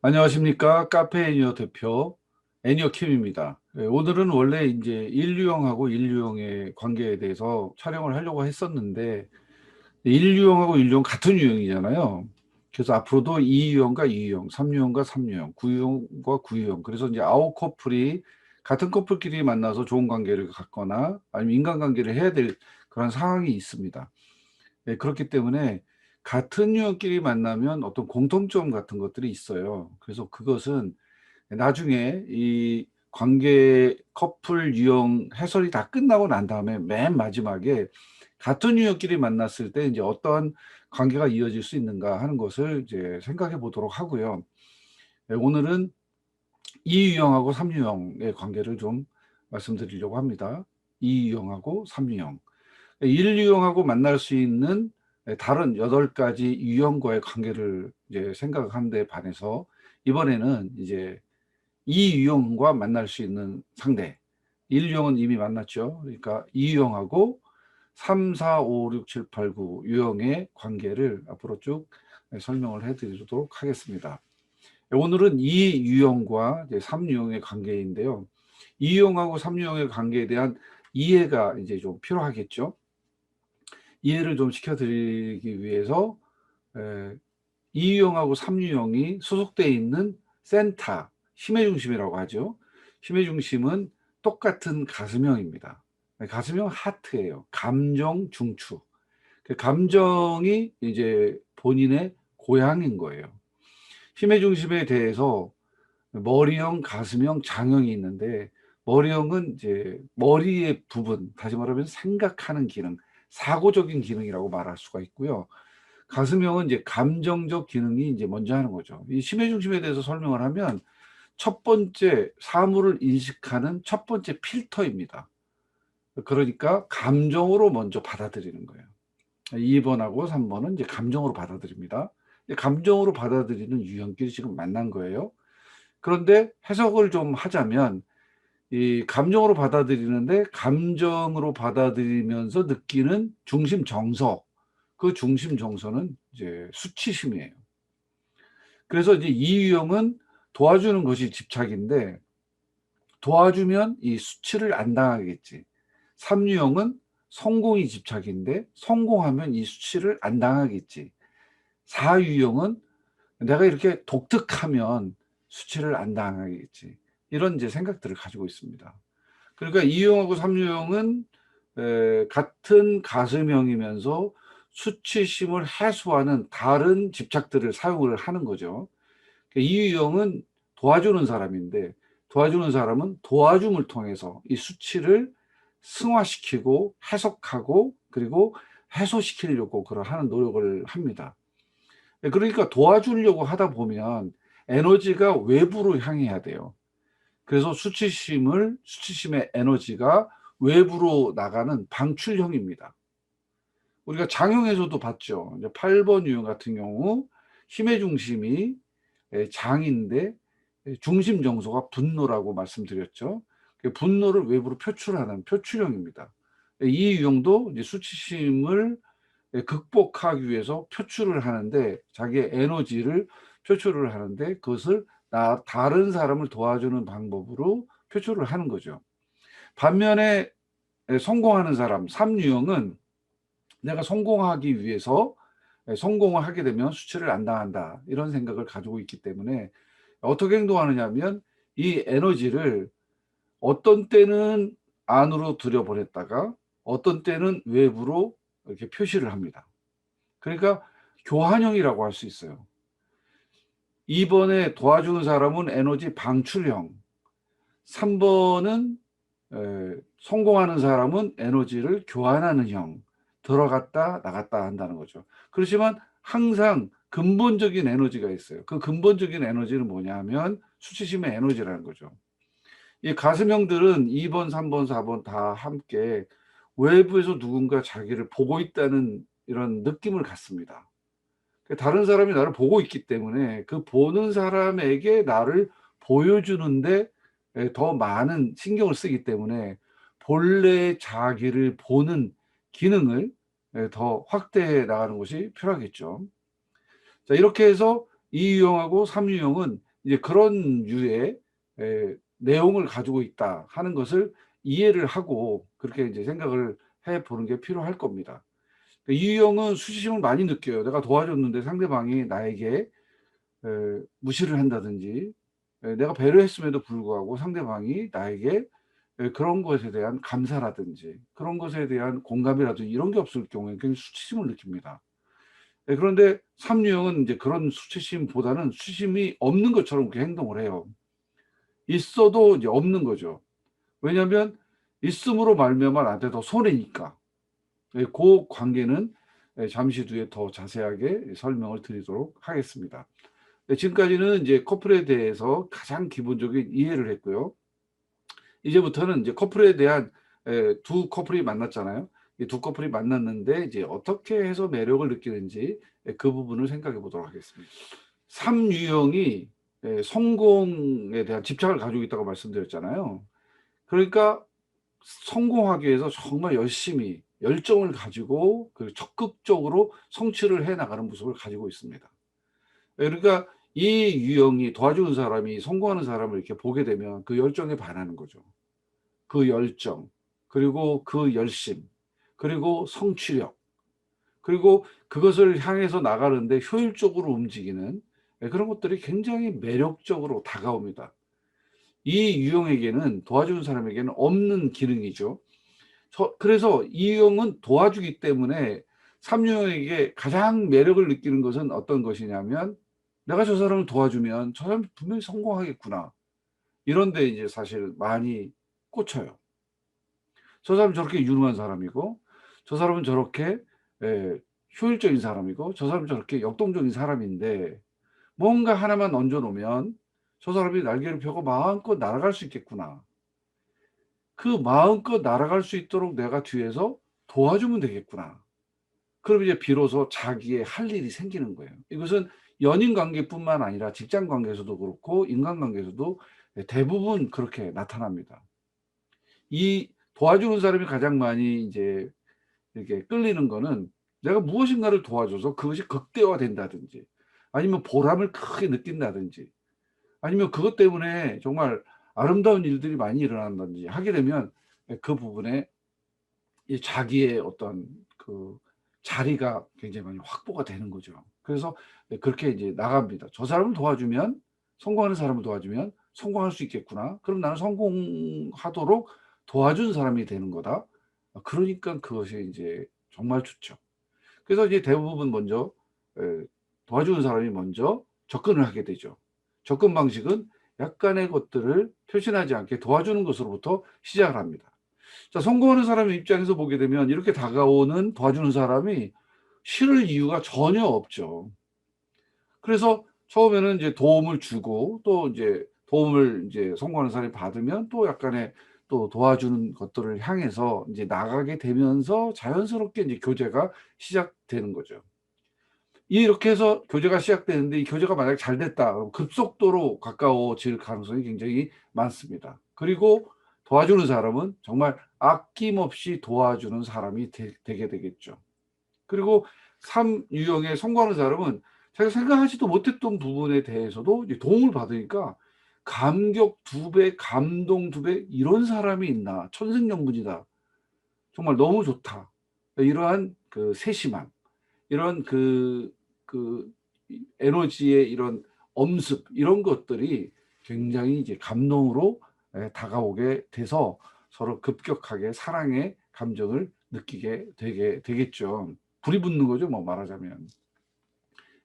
안녕하십니까. 카페 애니어 대표 애니어 킴입니다. 오늘은 원래 이제 인류형하고 인류형의 관계에 대해서 촬영을 하려고 했었는데, 인류형하고 인류형 같은 유형이잖아요. 그래서 앞으로도 2유형과 2유형, 3유형과 3유형, 9유형과 9유형. 그래서 이제 아홉 커플이 같은 커플끼리 만나서 좋은 관계를 갖거나 아니면 인간관계를 해야 될 그런 상황이 있습니다. 그렇기 때문에 같은 유형끼리 만나면 어떤 공통점 같은 것들이 있어요. 그래서 그것은 나중에 이 관계 커플 유형 해설이 다 끝나고 난 다음에 맨 마지막에 같은 유형끼리 만났을 때 이제 어떠한 관계가 이어질 수 있는가 하는 것을 이제 생각해 보도록 하고요. 오늘은 2유형하고 3유형의 관계를 좀 말씀드리려고 합니다. 2유형하고 3유형. 1유형하고 만날 수 있는 다른 8가지 유형과의 관계를 이제 생각하는 데 반해서 이번에는 이제 2유형과 만날 수 있는 상대, 1유형은 이미 만났죠. 그러니까 2유형하고 3, 4, 5, 6, 7, 8, 9 유형의 관계를 앞으로 쭉 설명을 해드리도록 하겠습니다. 오늘은 2유형과 3유형의 관계인데요. 2유형하고 3유형의 관계에 대한 이해가 이제 좀 필요하겠죠. 이해를 좀 시켜드리기 위해서 이유형하고 삼유형이 소속되어 있는 센터, 힘의 중심이라고 하죠. 힘의 중심은 똑같은 가슴형입니다. 가슴형 하트예요. 감정 중추. 그 감정이 이제 본인의 고향인 거예요. 힘의 중심에 대해서 머리형, 가슴형, 장형이 있는데, 머리형은 이제 머리의 부분, 다시 말하면 생각하는 기능, 사고적인 기능이라고 말할 수가 있고요. 가슴형은 이제 감정적 기능이 이제 먼저 하는 거죠. 이 심의 중심에 대해서 설명을 하면 첫 번째 사물을 인식하는 첫 번째 필터입니다. 그러니까 감정으로 먼저 받아들이는 거예요. 2번하고 3번은 이제 감정으로 받아들입니다. 감정으로 받아들이는 유형끼리 지금 만난 거예요. 그런데 해석을 좀 하자면 이 감정으로 받아들이는데 감정으로 받아들이면서 느끼는 중심 정서, 그 중심 정서는 이제 수치심이에요. 그래서 이제 이 유형은 도와주는 것이 집착인데 도와주면 이 수치를 안 당하겠지. 3유형은 성공이 집착인데 성공하면 이 수치를 안 당하겠지. 4유형은 내가 이렇게 독특하면 수치를 안 당하겠지. 이런 이제 생각들을 가지고 있습니다. 그러니까 2유형하고 3유형은 같은 가슴형이면서 수치심을 해소하는 다른 집착들을 사용을 하는 거죠. 이유형은 도와주는 사람인데 도와주는 사람은 도와줌을 통해서 이 수치를 승화시키고 해석하고 그리고 해소시키려고 하는 노력을 합니다. 그러니까 도와주려고 하다 보면 에너지가 외부로 향해야 돼요. 그래서 수치심의 에너지가 외부로 나가는 방출형입니다. 우리가 장형에서도 봤죠. 8번 유형 같은 경우 힘의 중심이 장인데 중심 정서가 분노라고 말씀드렸죠. 분노를 외부로 표출하는 표출형입니다. 이 유형도 이제 수치심을 극복하기 위해서 표출을 하는데 자기의 에너지를 표출을 하는데 그것을 다른 사람을 도와주는 방법으로 표출을 하는 거죠. 반면에 성공하는 사람 3유형은 내가 성공하기 위해서 성공을 하게 되면 수치를 안 당한다 이런 생각을 가지고 있기 때문에 어떻게 행동하느냐 하면 이 에너지를 어떤 때는 안으로 들여보냈다가 어떤 때는 외부로 이렇게 표시를 합니다. 그러니까 교환형이라고 할 수 있어요. 2번에 도와주는 사람은 에너지 방출형, 3번은 성공하는 사람은 에너지를 교환하는 형, 들어갔다 나갔다 한다는 거죠. 그렇지만 항상 근본적인 에너지가 있어요. 그 근본적인 에너지는 뭐냐 하면 수치심의 에너지라는 거죠. 이 가슴형들은 2번, 3번, 4번 다 함께 외부에서 누군가 자기를 보고 있다는 이런 느낌을 갖습니다. 다른 사람이 나를 보고 있기 때문에 그 보는 사람에게 나를 보여주는데 더 많은 신경을 쓰기 때문에 본래 자기를 보는 기능을 더 확대해 나가는 것이 필요하겠죠. 자, 이렇게 해서 2유형하고 3유형은 이제 그런 유의 내용을 가지고 있다 하는 것을 이해를 하고 그렇게 이제 생각을 해 보는 게 필요할 겁니다. 이 유형은 수치심을 많이 느껴요. 내가 도와줬는데 상대방이 나에게 무시를 한다든지, 내가 배려했음에도 불구하고 상대방이 나에게 그런 것에 대한 감사라든지 그런 것에 대한 공감이라든지 이런 게 없을 경우에 굉장히 수치심을 느낍니다. 그런데 3 유형은 이제 그런 수치심보다는 수치심이 없는 것처럼 그렇게 행동을 해요. 있어도 이제 없는 거죠. 왜냐하면 있음으로 말미암아 나한테 더 손해니까. 그 관계는 잠시 뒤에 더 자세하게 설명을 드리도록 하겠습니다. 지금까지는 이제 커플에 대해서 가장 기본적인 이해를 했고요. 이제부터는 이제 커플에 대한 두 커플이 만났잖아요. 이 두 커플이 만났는데 이제 어떻게 해서 매력을 느끼는지 그 부분을 생각해 보도록 하겠습니다. 3 유형이 성공에 대한 집착을 가지고 있다고 말씀드렸잖아요. 그러니까 성공하기 위해서 정말 열심히 열정을 가지고 그 적극적으로 성취를 해 나가는 모습을 가지고 있습니다. 그러니까 이 유형이 도와주는 사람이 성공하는 사람을 이렇게 보게 되면 그 열정에 반하는 거죠. 그 열정, 그리고 그 열심, 그리고 성취력, 그리고 그것을 향해서 나가는데 효율적으로 움직이는 그런 것들이 굉장히 매력적으로 다가옵니다. 이 유형에게는 도와주는 사람에게는 없는 기능이죠. 그래서 이 유형은 도와주기 때문에 3 유형에게 가장 매력을 느끼는 것은 어떤 것이냐면 '내가 저 사람을 도와주면 저 사람이 분명히 성공하겠구나.' 이런 데 이제 사실 많이 꽂혀요. 저 사람은 저렇게 유능한 사람이고 저 사람은 저렇게 효율적인 사람이고 저 사람은 저렇게 역동적인 사람인데 뭔가 하나만 얹어 놓으면 '저 사람이 날개를 펴고 마음껏 날아갈 수 있겠구나.' 그 마음껏 날아갈 수 있도록 내가 뒤에서 도와주면 되겠구나. 그럼 이제 비로소 자기의 할 일이 생기는 거예요. 이것은 연인 관계뿐만 아니라 직장 관계에서도 그렇고 인간관계에서도 대부분 그렇게 나타납니다. 이 도와주는 사람이 가장 많이 이제 이렇게 끌리는 거는 내가 무엇인가를 도와줘서 그것이 극대화된다든지 아니면 보람을 크게 느낀다든지 아니면 그것 때문에 정말 아름다운 일들이 많이 일어난다든지 하게 되면 그 부분에 이 자기의 어떤 그 자리가 굉장히 많이 확보가 되는 거죠. 그래서 그렇게 이제 나갑니다. '저 사람을 도와주면 성공하는 사람을 도와주면 성공할 수 있겠구나. 그럼 나는 성공하도록 도와준 사람이 되는 거다.' 그러니까 그것이 인제 정말 좋죠. 그래서 이제 대부분 먼저 도와주는 사람이 먼저 접근을 하게 되죠. 접근 방식은 약간의 것들을 표신하지 않게 도와주는 것으로부터 시작을 합니다. 자, 성공하는 사람의 입장에서 보게 되면 이렇게 다가오는 도와주는 사람이 싫을 이유가 전혀 없죠. 그래서 처음에는 이제 도움을 주고 또 인제 도움을 인제 성공하는 사람이 받으면 또 약간의 또 도와주는 것들을 향해서 인제 나가게 되면서 자연스럽게 인제 교제가 시작되는 거죠. 이렇게 해서 교제가 시작되는데 이 교제가 만약에 잘 됐다 그럼 급속도로 가까워질 가능성이 굉장히 많습니다. 그리고 도와주는 사람은 정말 아낌없이 도와주는 사람이 되게 되겠죠. 그리고 3 유형의 성공하는 사람은 자기가 생각하지도 못했던 부분에 대해서도 이제 도움을 받으니까 감격 2 배, 감동 2배 '이런 사람이 있나. 천생연분이다. 정말 너무 좋다.' 이러한 그 세심함 이런 이 에너지의 이런 엄습 이런 것들이 굉장히 이제 감동으로 다가오게 돼서 서로 급격하게 사랑의 감정을 느끼게 되게 되겠죠. 불이 붙는 거죠 뭐 말하자면.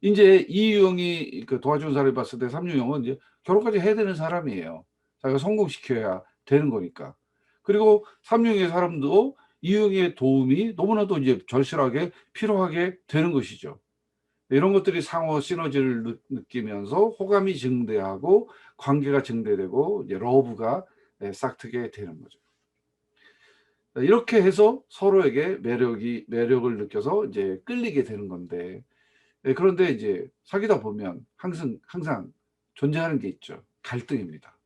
인제 이 유형이 그 도와주는 사람이 봤을 때 3 유형은 이제 결혼까지 해야 되는 사람이에요. 자기가 성공시켜야 되는 거니까. 그리고 3 유형의 사람도 이 유형의 도움이 너무나도 이제 절실하게 필요하게 되는 것이죠. 이런 것들이 상호 시너지를 느끼면서 호감이 증대하고 관계가 증대되고 이제 러브가 싹트게 되는 거죠. 이렇게 해서 서로에게 매력을 느껴서 이제 끌리게 되는 건데 그런데 이제 사귀다 보면 항상 존재하는 게 있죠. 갈등입니다.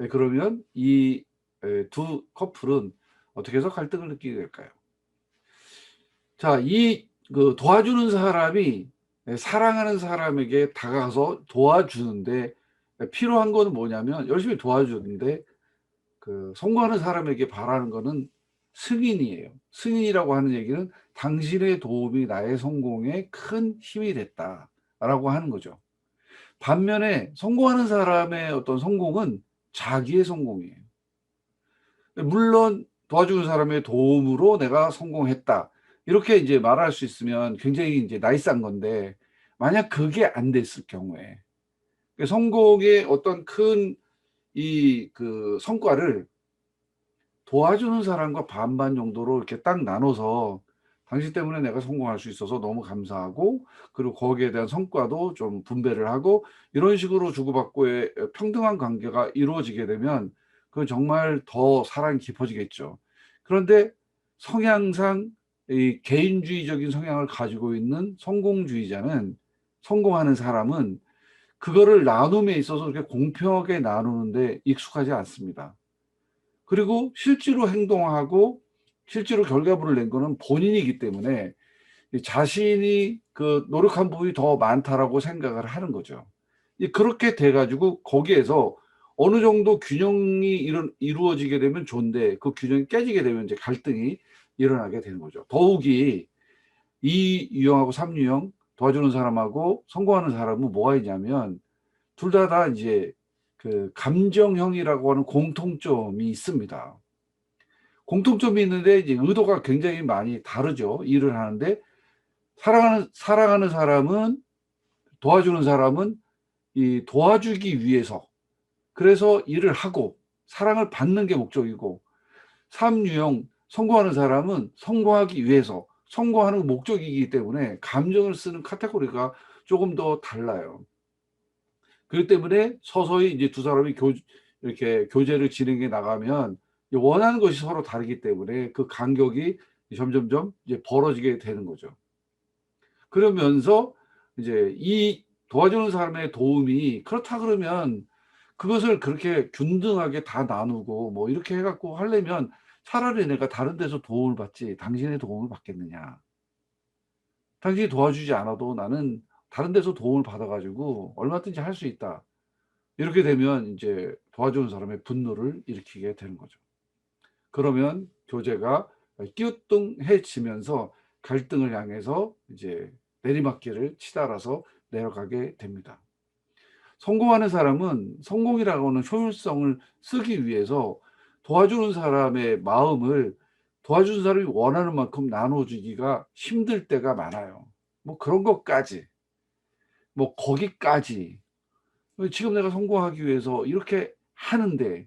그러면 이 두 커플은 어떻게 해서 갈등을 느끼게 될까요? 자, 이 그 도와주는 사람이 사랑하는 사람에게 다가가서 도와주는데 필요한 거는 뭐냐면 열심히 도와주는데 성공하는 사람에게 바라는 거는 승인이에요. 승인이라고 하는 얘기는 당신의 도움이 나의 성공에 큰 힘이 됐다라고 하는 거죠. 반면에 성공하는 사람의 어떤 성공은 자기의 성공이에요. 물론 도와주는 사람의 도움으로 내가 성공했다, 이렇게 이제 말할 수 있으면 굉장히 이제 나이스한 건데, 만약 그게 안 됐을 경우에 성공의 어떤 큰 성과를 도와주는 사람과 반반 정도로 이렇게 딱 나눠서, 당신 때문에 내가 성공할 수 있어서 너무 감사하고, 그리고 거기에 대한 성과도 좀 분배를 하고, 이런 식으로 주고받고의 평등한 관계가 이루어지게 되면 그건 정말 더 사랑이 깊어지겠죠. 그런데 성향상 이 개인주의적인 성향을 가지고 있는 성공주의자는, 성공하는 사람은 그거를 나눔에 있어서 그렇게 공평하게 나누는데 익숙하지 않습니다. 그리고 실제로 행동하고 실제로 결과물을 낸 거는 본인이기 때문에 자신이 노력한 부분이 더 많다라고 생각을 하는 거죠. 그렇게 돼가지고 거기에서 어느 정도 균형이 이루어지게 되면 좋은데, 그 균형이 깨지게 되면 이제 갈등이 일어나게 되는 거죠. 더욱이 이 유형하고 3유형, 도와주는 사람하고 성공하는 사람은 뭐가 있냐면, 둘 다 이제 감정형이라고 하는 공통점이 있습니다. 공통점이 있는데 이제 의도가 굉장히 많이 다르죠. 일을 하는데, 사랑하는 사람은, 도와주는 사람은 이 도와주기 위해서, 그래서 일을 하고 사랑을 받는 게 목적이고, 3유형 성공하는 사람은 성공하기 위해서, 성공하는 목적이기 때문에 감정을 쓰는 카테고리가 조금 더 달라요. 그렇기 때문에 서서히 이제 두 사람이 이렇게 교제를 진행해 나가면 원하는 것이 서로 다르기 때문에 그 간격이 점점점 이제 벌어지게 되는 거죠. 그러면서 이제 이 도와주는 사람의 도움이 그렇다 그러면 그것을 그렇게 균등하게 다 나누고 뭐 이렇게 해갖고 하려면 차라리 내가 다른 데서 도움을 받지 당신의 도움을 받겠느냐. 당신이 도와주지 않아도 나는 다른 데서 도움을 받아가지고 얼마든지 할 수 있다. 이렇게 되면 이제 도와주는 사람의 분노를 일으키게 되는 거죠. 그러면 교제가 띄우뚱해지면서 갈등을 향해서 이제 내리막길을 치달아서 내려가게 됩니다. 성공하는 사람은 성공이라고 하는 효율성을 쓰기 위해서 도와주는 사람의 마음을 도와주는 사람이 원하는 만큼 나눠주기가 힘들 때가 많아요. 뭐 그런 것까지, 뭐 거기까지, 지금 내가 성공하기 위해서 이렇게 하는데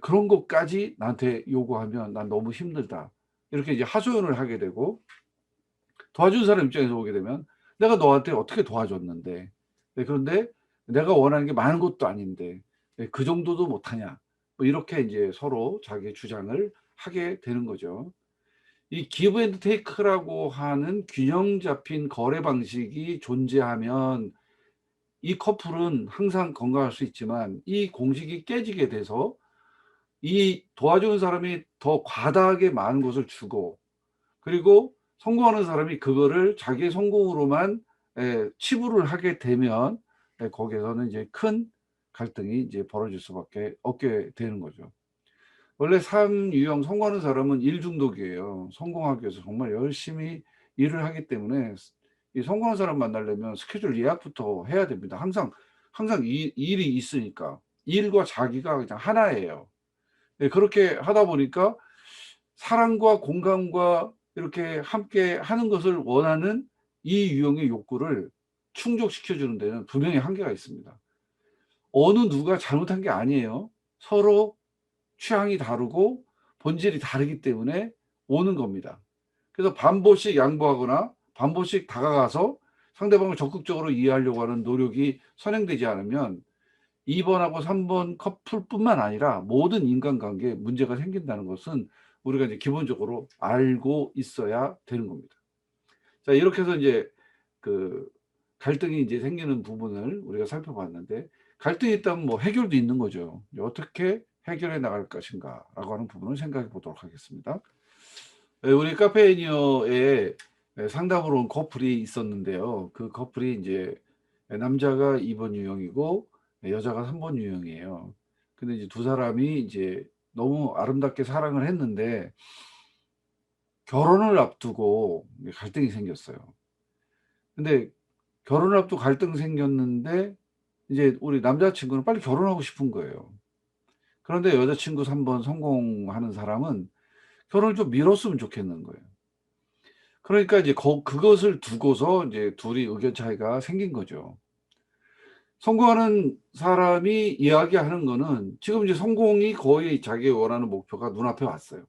그런 것까지 나한테 요구하면 난 너무 힘들다. 이렇게 이제 하소연을 하게 되고, 도와준 사람 입장에서 보게 되면 내가 너한테 어떻게 도와줬는데, 그런데 내가 원하는 게 많은 것도 아닌데 그 정도도 못하냐. 뭐 이렇게 이제 서로 자기 주장을 하게 되는 거죠. 이 기브 앤드 테이크라고 하는 균형 잡힌 거래 방식이 존재하면 이 커플은 항상 건강할 수 있지만, 이 공식이 깨지게 돼서 이 도와주는 사람이 더 과다하게 많은 것을 주고, 그리고 성공하는 사람이 그거를 자기의 성공으로만 치부를 하게 되면 거기에서는 이제 큰 갈등이 이제 벌어질 수밖에 없게 되는 거죠. 원래 3유형 성공하는 사람은 일 중독이에요. 성공하기 위해서 정말 열심히 일을 하기 때문에 이 성공한 사람 만나려면 스케줄 예약부터 해야 됩니다. 항상 일이 있으니까. 일과 자기가 그냥 하나예요. 그렇게 하다 보니까 사랑과 공감과 이렇게 함께 하는 것을 원하는 이 유형의 욕구를 충족시켜 주는 데는 분명히 한계가 있습니다. 어느 누가 잘못한 게 아니에요. 서로 취향이 다르고 본질이 다르기 때문에 오는 겁니다. 그래서 반복씩 양보하거나 반복씩 다가가서 상대방을 적극적으로 이해하려고 하는 노력이 선행되지 않으면 2번하고 3번 커플뿐만 아니라 모든 인간관계에 문제가 생긴다는 것은 우리가 이제 기본적으로 알고 있어야 되는 겁니다. 자, 이렇게 해서 이제 그 갈등이 이제 생기는 부분을 우리가 살펴봤는데, 갈등이 있다면 뭐 해결도 있는 거죠. 어떻게 해결해 나갈 것인가라고 하는 부분을 생각해 보도록 하겠습니다. 우리 카페이니어에 상담으로 온 커플이 있었는데요. 그 커플이 이제 남자가 2번 유형이고 여자가 3번 유형이에요. 근데 이제 두 사람이 이제 너무 아름답게 사랑을 했는데 결혼을 앞두고 갈등이 생겼어요. 근데 결혼을 앞두고 갈등 생겼는데 이제 우리 남자친구는 빨리 결혼하고 싶은 거예요. 그런데 여자친구 3번 성공하는 사람은 결혼을 좀 미뤘으면 좋겠는 거예요. 그러니까 이제 그것을 두고서 이제 둘이 의견 차이가 생긴 거죠. 성공하는 사람이 이야기하는 거는 지금 이제 성공이 거의 자기 원하는 목표가 눈앞에 왔어요.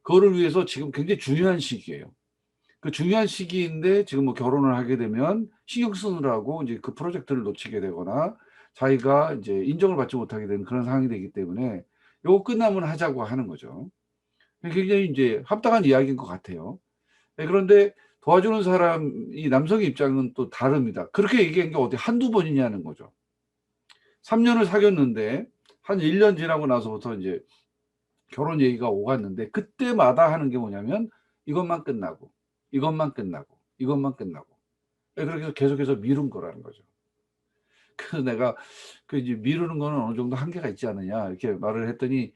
그거를 위해서 지금 굉장히 중요한 시기예요. 그 중요한 시기인데 지금 뭐 결혼을 하게 되면 신경 쓰느라고 이제 그 프로젝트를 놓치게 되거나 자기가 이제 인정을 받지 못하게 되는 그런 상황이 되기 때문에 요거 끝나면 하자고 하는 거죠. 굉장히 이제 합당한 이야기인 것 같아요. 네, 그런데 도와주는 사람, 이 남성의 입장은 또 다릅니다. 그렇게 얘기한 게 어디 한두 번이냐는 거죠. 3년을 사귀었는데 한 1년 지나고 나서부터 이제 결혼 얘기가 오갔는데 그때마다 하는 게 뭐냐면 이것만 끝나고 이것만 끝나고 이것만 끝나고 그렇게 해서 계속해서 미룬 거라는 거죠. 그래서 내가 그 이제 미루는 거는 어느 정도 한계가 있지 않느냐 이렇게 말을 했더니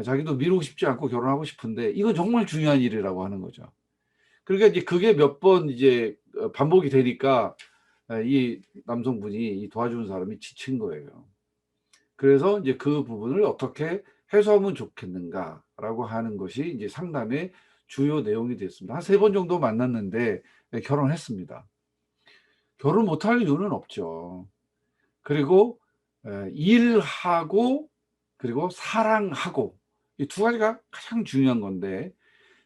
자기도 미루고 싶지 않고 결혼하고 싶은데 이건 정말 중요한 일이라고 하는 거죠. 그러니까 이제 그게 몇 번 이제 반복이 되니까 이 남성분이 이 도와주는 사람이 지친 거예요. 그래서 이제 그 부분을 어떻게 해소하면 좋겠는가라고 하는 것이 이제 상담의 주요 내용이 됐습니다. 한 3번 정도 만났는데 결혼했습니다. 결혼 못할 이유는 없죠. 그리고 일하고 그리고 사랑하고 이 두 가지가 가장 중요한 건데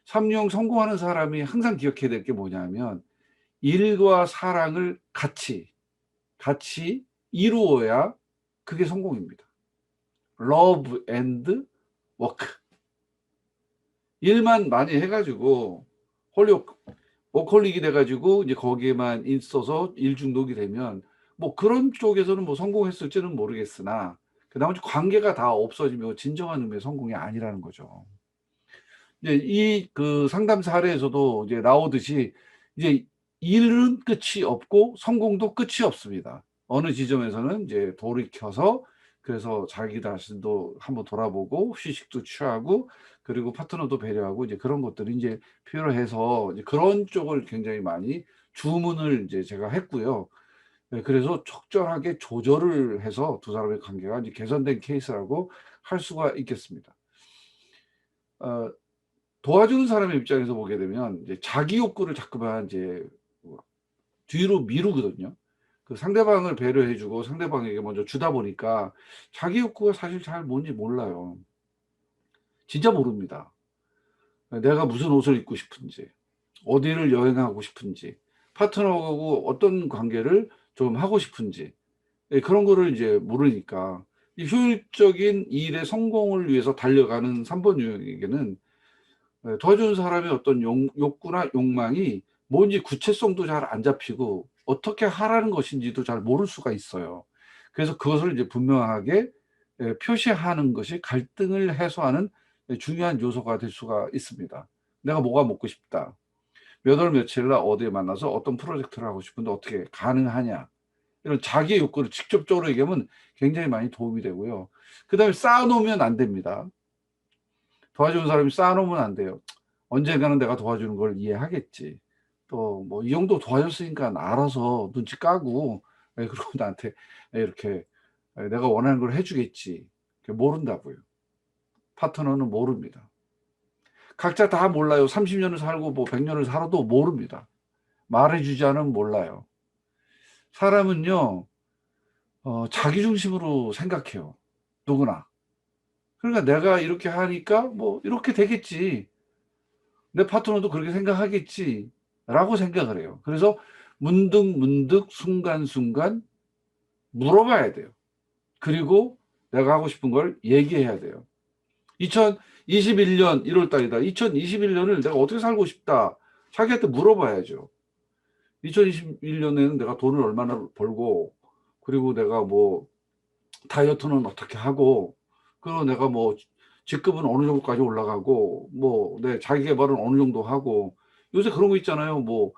삼룡 성공하는 사람이 항상 기억해야 될 게 뭐냐면 일과 사랑을 같이 이루어야 그게 성공입니다. love and work. 일만 많이 해가지고 워커홀릭이 돼가지고 이제 거기에만 있어서 일 중독이 되면 뭐 그런 쪽에서는 뭐 성공했을지는 모르겠으나 그 나머지 관계가 다 없어지면 진정한 의미의 성공이 아니라는 거죠. 이제 이 그 상담 사례에서도 이제 나오듯이 이제 일은 끝이 없고 성공도 끝이 없습니다. 어느 지점에서는 이제 돌이켜서 그래서 자기 자신도 한번 돌아보고 휴식도 취하고 그리고 파트너도 배려하고 이제 그런 것들이 이제 필요해서 이제 그런 쪽을 굉장히 많이 주문을 이제 제가 했고요. 네, 그래서 적절하게 조절을 해서 두 사람의 관계가 이제 개선된 케이스라고 할 수가 있겠습니다. 어, 도와주는 사람의 입장에서 보게 되면 이제 자기 욕구를 자꾸만 이제 뒤로 미루거든요. 그 상대방을 배려해주고 상대방에게 먼저 주다 보니까 자기 욕구가 사실 잘 뭔지 몰라요. 진짜 모릅니다. 내가 무슨 옷을 입고 싶은지, 어디를 여행하고 싶은지, 파트너하고 어떤 관계를 좀 하고 싶은지, 그런 거를 이제 모르니까 이 효율적인 일의 성공을 위해서 달려가는 3번 유형에게는 도와주는 사람의 어떤 욕구나 욕망이 뭔지 구체성도 잘 안 잡히고 어떻게 하라는 것인지도 잘 모를 수가 있어요. 그래서 그것을 이제 분명하게 표시하는 것이 갈등을 해소하는 중요한 요소가 될 수가 있습니다. 내가 뭐가 먹고 싶다. 몇 월 며칠 날 어디에 만나서 어떤 프로젝트를 하고 싶은데 어떻게 가능하냐. 이런 자기 욕구를 직접적으로 얘기하면 굉장히 많이 도움이 되고요. 그 다음에 쌓아놓으면 안 됩니다. 도와주는 사람이 쌓아놓으면 안 돼요. 언젠가는 내가 도와주는 걸 이해하겠지. 또 뭐 이 정도 도와줬으니까 알아서 눈치 까고 그리고 나한테 이렇게 내가 원하는 걸 해주겠지. 모른다고요. 파트너는 모릅니다. 각자 다 몰라요. 30년을 살고 뭐 100년을 살아도 모릅니다. 말해주지 않으면 몰라요. 사람은요, 자기 중심으로 생각해요. 누구나. 그러니까 내가 이렇게 하니까 뭐 이렇게 되겠지. 내 파트너도 그렇게 생각하겠지. 라고 생각을 해요. 그래서 문득 순간순간 물어봐야 돼요. 그리고 내가 하고 싶은 걸 얘기해야 돼요. 2021년 1월 달이다. 2021년을 내가 어떻게 살고 싶다. 자기한테 물어봐야죠. 2021년에는 내가 돈을 얼마나 벌고, 그리고 내가 뭐 다이어트는 어떻게 하고, 그리고 내가 뭐 직급은 어느 정도까지 올라가고, 뭐 내 자기 개발은 어느 정도 하고, 요새 그런 거 있잖아요. 뭐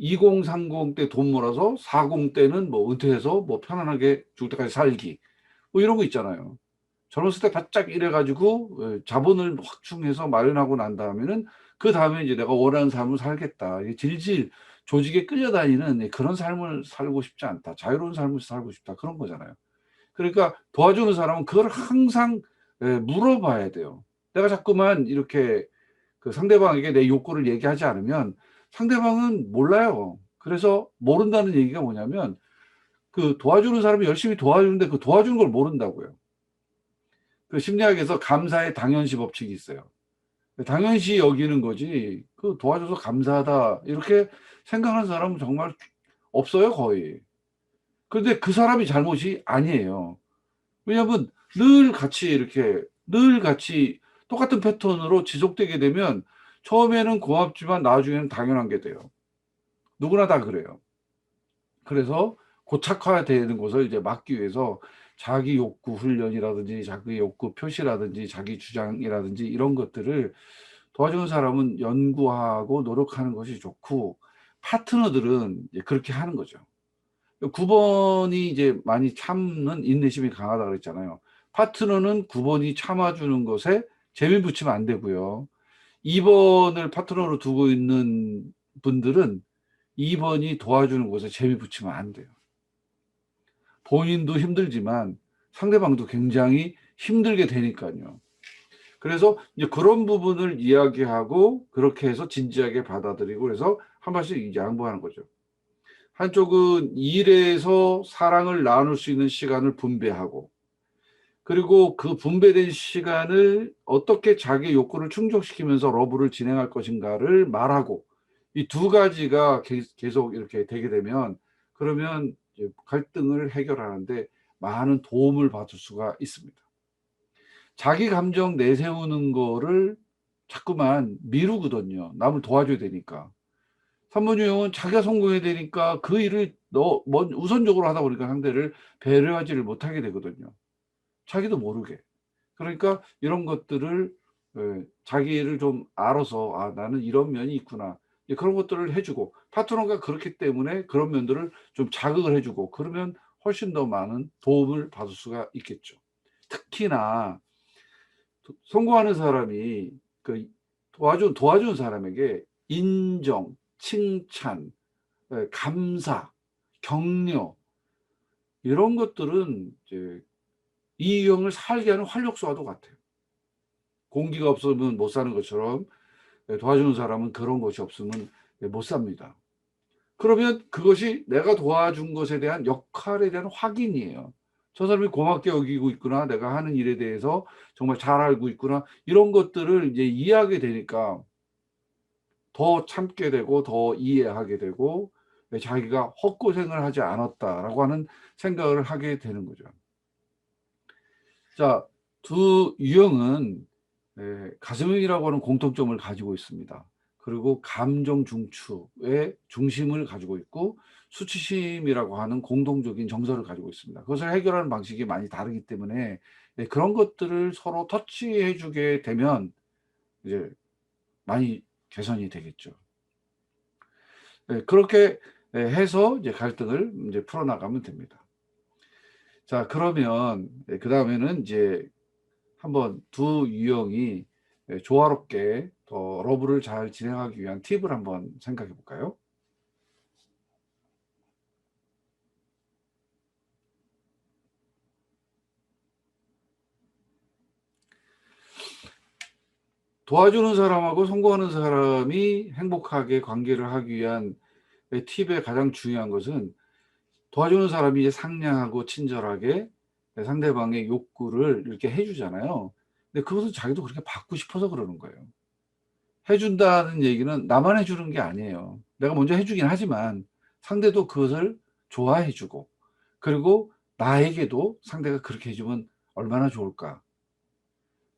2030 때 돈 몰아서 40 때는 뭐 은퇴해서 뭐 편안하게 죽을 때까지 살기. 뭐 이런 거 있잖아요. 젊었을 때 바짝 일해가지고 자본을 확충해서 마련하고 난 다음에는 그 다음에 이제 내가 원하는 삶을 살겠다. 이게 질질 조직에 끌려다니는 그런 삶을 살고 싶지 않다. 자유로운 삶을 살고 싶다. 그런 거잖아요. 그러니까 도와주는 사람은 그걸 항상 물어봐야 돼요. 내가 자꾸만 이렇게 그 상대방에게 내 욕구를 얘기하지 않으면 상대방은 몰라요. 그래서 모른다는 얘기가 뭐냐면 그 도와주는 사람이 열심히 도와주는데 그 도와주는 걸 모른다고요. 그 심리학에서 감사의 당연시 법칙이 있어요. 당연시 여기는 거지 그 도와줘서 감사하다 이렇게 생각하는 사람은 정말 없어요, 거의. 그런데 그 사람이 잘못이 아니에요. 왜냐하면 늘 같이 똑같은 패턴으로 지속되게 되면 처음에는 고맙지만 나중에는 당연한 게 돼요. 누구나 다 그래요. 그래서 고착화되는 것을 이제 막기 위해서 자기 욕구 훈련이라든지 자기 욕구 표시라든지 자기 주장이라든지 이런 것들을 도와주는 사람은 연구하고 노력하는 것이 좋고 파트너들은 이제 그렇게 하는 거죠. 9번이 이제 많이 참는 인내심이 강하다 그랬잖아요. 파트너는 9번이 참아주는 것에 재미 붙이면 안 되고요. 2번을 파트너로 두고 있는 분들은 2번이 도와주는 것에 재미 붙이면 안 돼요. 본인도 힘들지만 상대방도 굉장히 힘들게 되니까요. 그래서 이제 그런 부분을 이야기하고 그렇게 해서 진지하게 받아들이고 그래서 한 번씩 양보하는 거죠. 한쪽은 일에서 사랑을 나눌 수 있는 시간을 분배하고 그리고 그 분배된 시간을 어떻게 자기 욕구를 충족시키면서 러브를 진행할 것인가를 말하고 이 두 가지가 계속 이렇게 되게 되면 그러면 갈등을 해결하는데 많은 도움을 받을 수가 있습니다. 자기 감정 내세우는 거를 자꾸만 미루거든요. 남을 도와줘야 되니까. 3번 유형은 자기가 성공해야 되니까 그 일을 우선적으로 하다 보니까 상대를 배려하지를 못하게 되거든요. 자기도 모르게. 그러니까 이런 것들을 자기를 좀 알아서 아 나는 이런 면이 있구나. 그런 것들을 해주고 파트너가 그렇기 때문에 그런 면들을 좀 자극을 해주고 그러면 훨씬 더 많은 도움을 받을 수가 있겠죠. 특히나 성공하는 사람이 그 도와준 사람에게 인정, 칭찬, 감사, 격려 이런 것들은 이제 이 유형을 살게 하는 활력소와도 같아요. 공기가 없으면 못 사는 것처럼 도와주는 사람은 그런 것이 없으면 못 삽니다. 그러면 그것이 내가 도와준 것에 대한 역할에 대한 확인이에요. 저 사람이 고맙게 여기고 있구나. 내가 하는 일에 대해서 정말 잘 알고 있구나. 이런 것들을 이제 이해하게 되니까 더 참게 되고 더 이해하게 되고 자기가 헛고생을 하지 않았다라고 하는 생각을 하게 되는 거죠. 자, 두 유형은 가슴이라고 하는 공통점을 가지고 있습니다. 그리고 감정 중추의 중심을 가지고 있고 수치심이라고 하는 공동적인 정서를 가지고 있습니다. 그것을 해결하는 방식이 많이 다르기 때문에 그런 것들을 서로 터치해 주게 되면 이제 많이 개선이 되겠죠. 그렇게 해서 이제 갈등을 이제 풀어나가면 됩니다. 자, 그러면 그 다음에는 이제 한번 두 유형이 조화롭게 더 러브를 잘 진행하기 위한 팁을 한번 생각해 볼까요? 도와주는 사람하고 성공하는 사람이 행복하게 관계를 하기 위한 팁의 가장 중요한 것은 도와주는 사람이 이제 상냥하고 친절하게 상대방의 욕구를 이렇게 해주잖아요. 근데 그것은 자기도 그렇게 받고 싶어서 그러는 거예요. 해준다는 얘기는 나만 해주는 게 아니에요. 내가 먼저 해주긴 하지만 상대도 그것을 좋아해주고 그리고 나에게도 상대가 그렇게 해주면 얼마나 좋을까.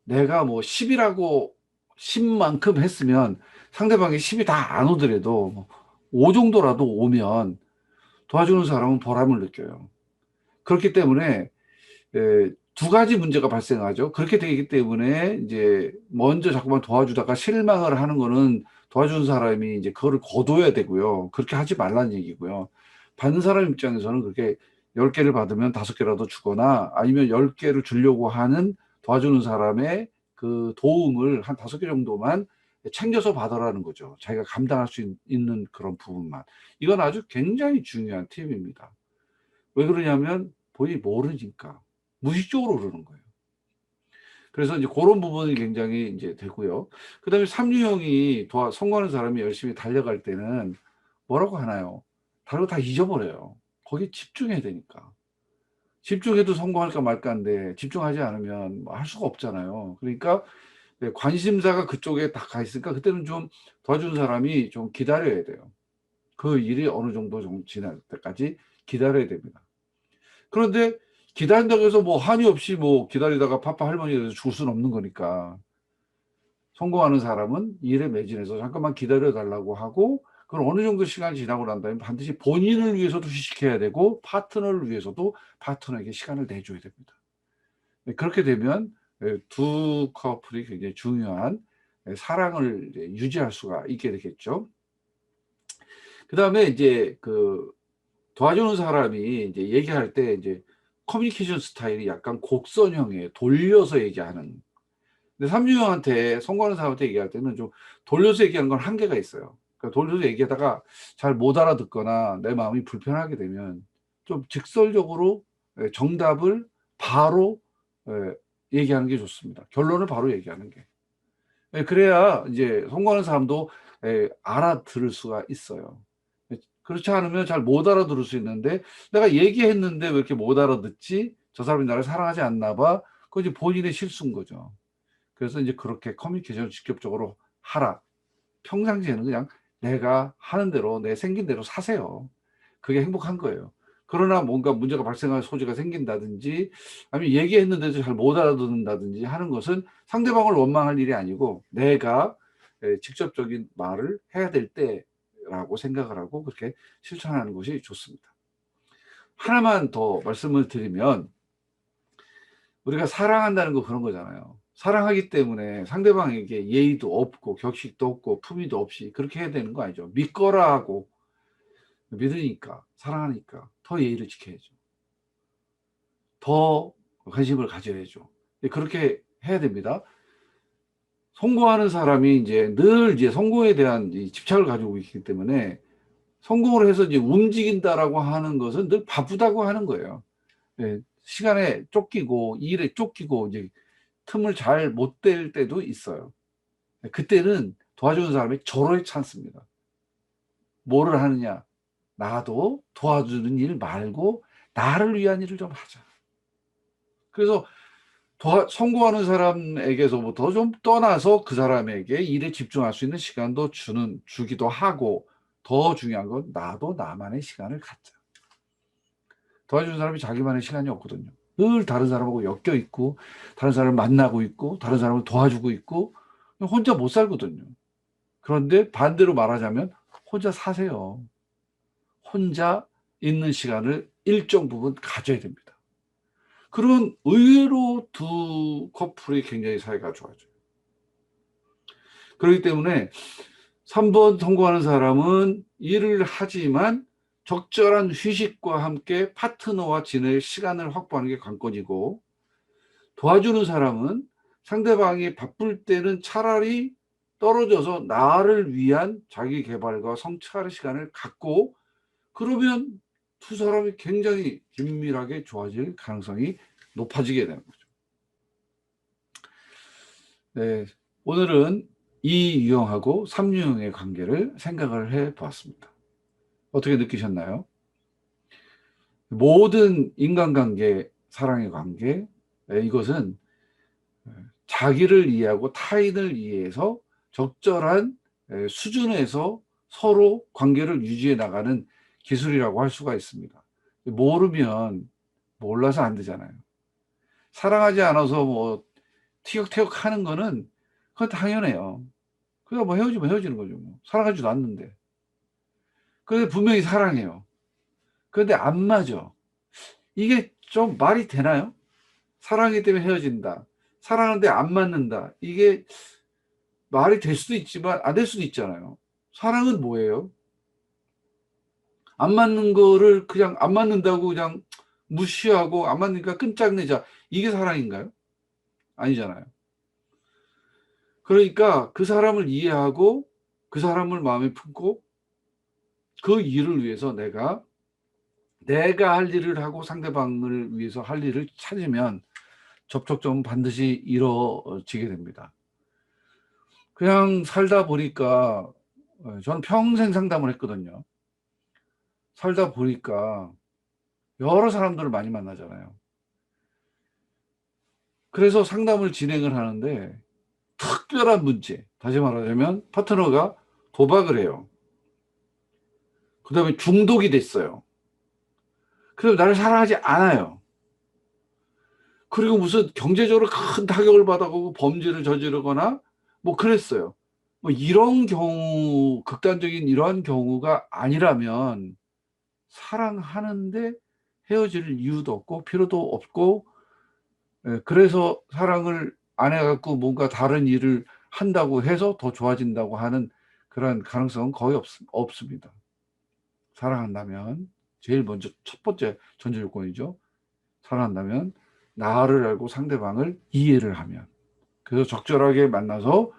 내가 뭐 10이라고 10만큼 했으면 상대방이 10이 다 안 오더라도 5 정도라도 오면 도와주는 사람은 보람을 느껴요. 그렇기 때문에 두 가지 문제가 발생하죠. 그렇게 되기 때문에 이제 먼저 자꾸만 도와주다가 실망을 하는 거는 도와준 사람이 이제 그거를 거둬야 되고요. 그렇게 하지 말라는 얘기고요. 받는 사람 입장에서는 그렇게 10개를 받으면 5개라도 주거나 아니면 10개를 주려고 하는 도와주는 사람의 그 도움을 한 5개 정도만 챙겨서 받아라는 거죠. 자기가 감당할 수 있는 그런 부분만. 이건 아주 굉장히 중요한 팁입니다. 왜 그러냐면 본인이 모르니까 무의식적으로 그러는 거예요. 그래서 이제 그런 부분이 굉장히 이제 되고요. 그다음에 삼류형이 성공하는 사람이 열심히 달려갈 때는 뭐라고 하나요? 다른 거 다 잊어버려요. 거기에 집중해야 되니까. 집중해도 성공할까 말까인데 집중하지 않으면 뭐할 수가 없잖아요. 그러니까 네, 관심사가 그쪽에 다 가 있으니까 그때는 좀 도와주는 사람이 좀 기다려야 돼요. 그 일이 어느 정도 좀 지날 때까지 기다려야 됩니다. 그런데 기다린다고 해서 뭐 한이 없이 뭐 기다리다가 파파 할머니가 돼서 죽을 수는 없는 거니까 성공하는 사람은 일에 매진해서 잠깐만 기다려 달라고 하고 그걸 어느 정도 시간이 지나고 난 다음에 반드시 본인을 위해서도 휴식해야 되고 파트너를 위해서도 파트너에게 시간을 내줘야 됩니다. 그렇게 되면 두 커플이 굉장히 중요한 사랑을 유지할 수가 있게 되겠죠. 그 다음에 이제 그 도와주는 사람이 이제 얘기할 때 이제 커뮤니케이션 스타일이 약간 곡선형이에요. 돌려서 얘기하는. 근데 삼류형한테 성공하는 사람한테 얘기할 때는 좀 돌려서 얘기하는 건 한계가 있어요. 그러니까 돌려서 얘기하다가 잘 못 알아듣거나 내 마음이 불편하게 되면 좀 직설적으로 정답을 바로 얘기하는 게 좋습니다. 결론을 바로 얘기하는 게. 그래야 이제 성공하는 사람도 알아들을 수가 있어요. 그렇지 않으면 잘 못 알아들을 수 있는데 내가 얘기했는데 왜 이렇게 못 알아듣지? 저 사람이 나를 사랑하지 않나 봐. 그거 이제 본인의 실수인 거죠. 그래서 이제 그렇게 커뮤니케이션을 직접적으로 하라. 평상시에는 그냥 내가 하는 대로 내 생긴 대로 사세요. 그게 행복한 거예요. 그러나 뭔가 문제가 발생할 소지가 생긴다든지 아니면 얘기했는데도 잘 못 알아듣는다든지 하는 것은 상대방을 원망할 일이 아니고 내가 직접적인 말을 해야 될 때라고 생각을 하고 그렇게 실천하는 것이 좋습니다. 하나만 더 말씀을 드리면 우리가 사랑한다는 거 그런 거잖아요. 사랑하기 때문에 상대방에게 예의도 없고 격식도 없고 품위도 없이 그렇게 해야 되는 거 아니죠. 믿거라 하고 믿으니까 사랑하니까 더 예의를 지켜야죠. 더 관심을 가져야죠. 그렇게 해야 됩니다. 성공하는 사람이 이제 늘 이제 성공에 대한 집착을 가지고 있기 때문에 성공을 해서 이제 움직인다라고 하는 것은 늘 바쁘다고 하는 거예요. 시간에 쫓기고 일에 쫓기고 이제 틈을 잘 못 댈 때도 있어요. 그때는 도와주는 사람이 절호의 찬스입니다. 뭐를 하느냐? 나도 도와주는 일 말고 나를 위한 일을 좀 하자. 그래서 성공하는 사람에게서부터 좀 떠나서 그 사람에게 일에 집중할 수 있는 시간도 주기도 하고 더 중요한 건 나도 나만의 시간을 갖자. 도와주는 사람이 자기만의 시간이 없거든요. 늘 다른 사람하고 엮여 있고 다른 사람을 만나고 있고 다른 사람을 도와주고 있고 혼자 못 살거든요. 그런데 반대로 말하자면 혼자 사세요. 혼자 있는 시간을 일정 부분 가져야 됩니다. 그러면 의외로 두 커플이 굉장히 사이가 좋아져요. 그렇기 때문에 3번 성공하는 사람은 일을 하지만 적절한 휴식과 함께 파트너와 지낼 시간을 확보하는 게 관건이고 도와주는 사람은 상대방이 바쁠 때는 차라리 떨어져서 나를 위한 자기 개발과 성찰의 시간을 갖고 그러면 두 사람이 굉장히 긴밀하게 좋아질 가능성이 높아지게 되는 거죠. 네, 오늘은 2유형하고 3유형의 관계를 생각을 해 보았습니다. 어떻게 느끼셨나요? 모든 인간관계, 사랑의 관계, 이것은 자기를 이해하고 타인을 이해해서 적절한 수준에서 서로 관계를 유지해 나가는 기술이라고 할 수가 있습니다. 모르면 몰라서 안 되잖아요. 사랑하지 않아서 뭐 티격태격 하는 거는 그건 당연해요. 그냥 뭐 헤어지면 헤어지는 거죠. 뭐. 사랑하지도 않는데. 근데 분명히 사랑해요. 그런데 안 맞아. 이게 좀 말이 되나요? 사랑하기 때문에 헤어진다. 사랑하는데 안 맞는다. 이게 말이 될 수도 있지만 안 될 수도 있잖아요. 사랑은 뭐예요? 안 맞는 거를 그냥 안 맞는다고 그냥 무시하고 안 맞으니까 끈짝내자. 이게 사랑인가요? 아니잖아요. 그러니까 그 사람을 이해하고 그 사람을 마음에 품고 그 일을 위해서 내가 할 일을 하고 상대방을 위해서 할 일을 찾으면 접촉점은 반드시 이루어지게 됩니다. 그냥 살다 보니까 저는 평생 상담을 했거든요. 살다 보니까 여러 사람들을 많이 만나잖아요. 그래서 상담을 진행을 하는데 특별한 문제, 다시 말하자면 파트너가 도박을 해요. 그 다음에 중독이 됐어요. 그리고 나를 사랑하지 않아요. 그리고 무슨 경제적으로 큰 타격을 받아가고 범죄를 저지르거나 뭐 그랬어요. 뭐 이런 경우, 극단적인 이러한 경우가 아니라면 사랑하는데 헤어질 이유도 없고 필요도 없고, 그래서 사랑을 안 해갖고 뭔가 다른 일을 한다고 해서 더 좋아진다고 하는 그런 가능성은 거의 없습니다. 사랑한다면 제일 먼저 첫 번째 전제 조건이죠. 사랑한다면 나를 알고 상대방을 이해를 하면, 그래서 적절하게 만나서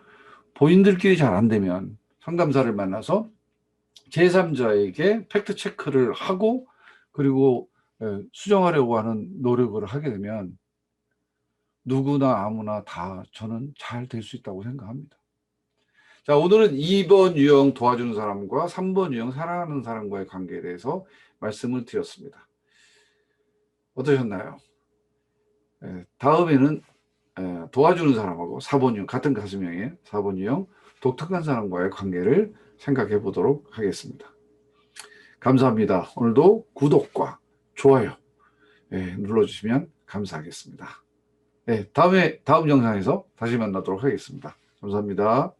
본인들끼리 잘 안 되면 상담사를 만나서 제3자에게 팩트 체크를 하고 그리고 수정하려고 하는 노력을 하게 되면 누구나 아무나 다 저는 잘 될 수 있다고 생각합니다. 자, 오늘은 2번 유형 도와주는 사람과 3번 유형 사랑하는 사람과의 관계에 대해서 말씀을 드렸습니다. 어떠셨나요? 다음에는 도와주는 사람하고 4번 유형, 같은 가슴형의 4번 유형 독특한 사람과의 관계를 생각해 보도록 하겠습니다. 감사합니다. 오늘도 구독과 좋아요 눌러주시면 감사하겠습니다. 다음 영상에서 다시 만나도록 하겠습니다. 감사합니다.